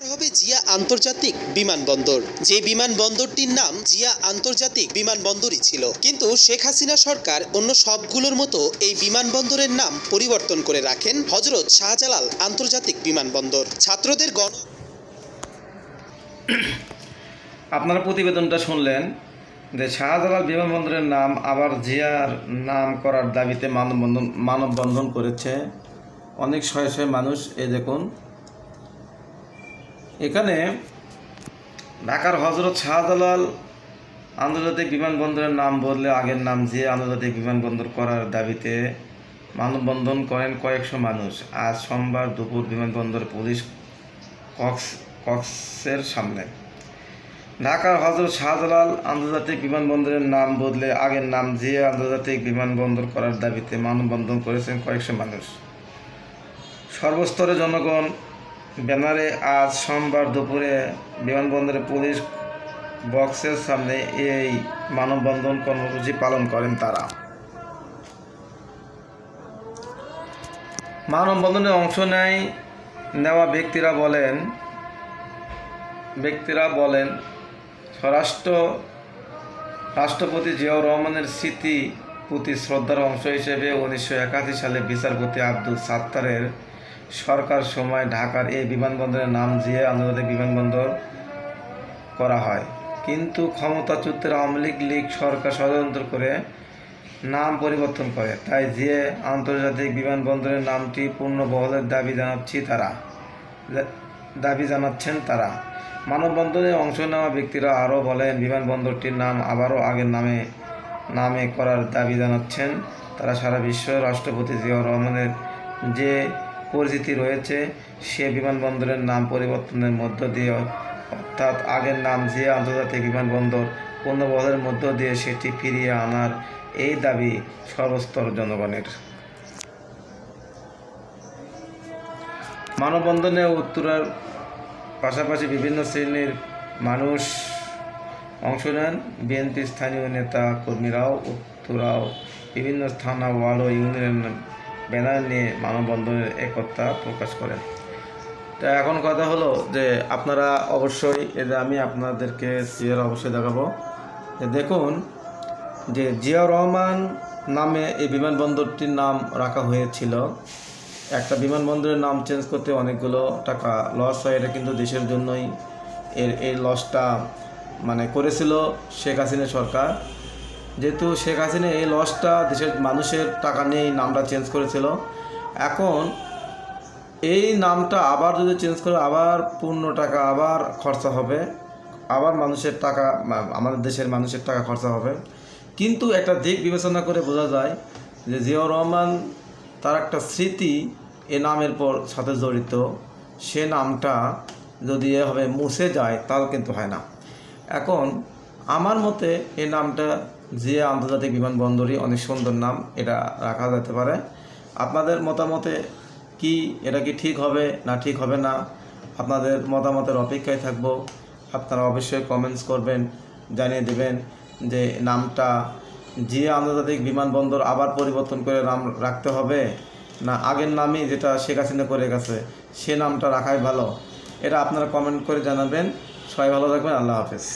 হবে জিয়া আন্তর্জাতিক বিমানবন্দর। যে বিমানবন্দরটির নাম জিয়া আন্তর্জাতিক বিমানবন্দরই ছিল, কিন্তু শেখ হাসিনা সরকার অন্য সবগুলোর মতো এই বিমানবন্দরের নাম পরিবর্তন করে রাখেন হযরত শাহজালাল আন্তর্জাতিক বিমানবন্দর। ছাত্রদের আপনারা প্রতিবেদনটা শুনলেন যে শাহজালাল বিমানবন্দরের নাম আবার জিয়ার নাম করার দাবিতে মানববন্ধন করেছে অনেক শয়ে শয়ে মানুষ। এই দেখুন, এখানে ঢাকার হযরত শাহজালাল আন্তর্জাতিক বিমানবন্দরের নাম বদলে আগের নাম জিয়া আন্তর্জাতিক বিমানবন্দর করার দাবিতে মানববন্ধন করেন কয়েকশো মানুষ। আজ সোমবার দুপুর বিমানবন্দর পুলিশ কক্সের সামনে ঢাকার হযরত শাহজালাল আন্তর্জাতিক বিমানবন্দরের নাম বদলে আগের নাম জিয়া আন্তর্জাতিক বিমানবন্দর করার দাবিতে মানববন্ধন করেছেন কয়েকশো মানুষ। সর্বস্তরের জনগণ ব্যানারে আজ সোমবার দুপুরে বিমানবন্দরের পুলিশ বক্সের সামনে এই মানববন্ধন কর্মসূচি পালন করেন তারা। মানববন্ধনে অংশ নেওয়া ব্যক্তিরা বলেন রাষ্ট্রপতি জিয়াউর রহমানের স্মৃতি প্রতি শ্রদ্ধার অংশ হিসেবে 1981 সালে বিচারপতি আব্দুল সাত্তারের সরকার সময় ঢাকার এই বিমানবন্দরের নাম জিয়া আন্তর্জাতিক বিমানবন্দর করা হয়, কিন্তু ক্ষমতাচ্যুতের আওয়ামী লীগ সরকার ষড়যন্ত্র করে নাম পরিবর্তন করে। তাই জিয়া আন্তর্জাতিক বিমানবন্দরের নামটি পুনর্বহালের দাবি জানাচ্ছেন তারা। মানববন্ধনে অংশ নেওয়া ব্যক্তিরা আরও বলেন, বিমানবন্দরটির নাম আবারও আগের নামে করার দাবি জানাচ্ছেন তারা। সারা বিশ্ব রাষ্ট্রপতি জিয়াউর রহমানের যে পরিচিতি রয়েছে, সে বিমানবন্দরের নাম পরিবর্তনের মধ্য দিয়ে, অর্থাৎ আগের নাম জিয়া আন্তর্জাতিক বিমানবন্দর পুনর্বহালের মধ্য দিয়ে সেটি ফিরিয়ে আনার এই দাবি সর্বস্তর জনগণের। মানববন্ধনে উত্তরার পাশাপাশি বিভিন্ন শ্রেণীর মানুষ অংশ নেন। বিএনপির স্থানীয় নেতা কর্মীরাও উত্তরাও বিভিন্ন থানা, ওয়ার্ড ও ইউনিয়নের ব্যানার নিয়ে মানববন্ধনের একতা প্রকাশ করেন। তা এখন কথা হলো যে আপনারা অবশ্যই আমি আপনাদেরকে চেয়ার অবশ্যই দেখাবো যে দেখুন যে জিয়াউর রহমান নামে এই বিমানবন্দরটির নাম রাখা হয়েছিল। একটা বিমানবন্দরের নাম চেঞ্জ করতে অনেকগুলো টাকা লস হয়, এটা কিন্তু দেশের জন্যই এই লসটা করেছিল শেখ হাসিনা সরকার। যেহেতু শেখ হাসিনা এই লসটা দেশের মানুষের টাকা নিয়েই নামটা চেঞ্জ করেছিল, এখন এই নামটা আবার যদি চেঞ্জ করে আবার পূর্ণ টাকা আবার খরচা হবে, আবার মানুষের টাকা, আমাদের দেশের মানুষের টাকা খরচা হবে। কিন্তু একটা দিক বিবেচনা করে বোঝা যায় যে জিয়াউর রহমান তার একটা স্মৃতি এ নামের সাথে জড়িত, সে নামটা যদি এভাবে মুছে যায় তাহলে কিন্তু হয় না। এখন আমার মতে এই নামটা জিয়া আন্তর্জাতিক বিমানবন্দরই অনেক সুন্দর নাম, এটা রাখা যেতে পারে। আপনাদের মতামতে কি, এটা কি ঠিক হবে না ঠিক হবে না, আপনাদের মতামতের অপেক্ষায় থাকব। আপনারা অবশ্যই কমেন্টস করবেন, জানিয়ে দেবেন যে নামটা জিয়া আন্তর্জাতিক বিমানবন্দর আবার পরিবর্তন করে নাম রাখতে হবে না আগের নামই যেটা শেখ হাসিনা করে গেছে সে নামটা রাখাই ভালো। এটা আপনারা কমেন্ট করে জানাবেন। সবাই ভালো থাকবেন। আল্লাহ হাফেজ।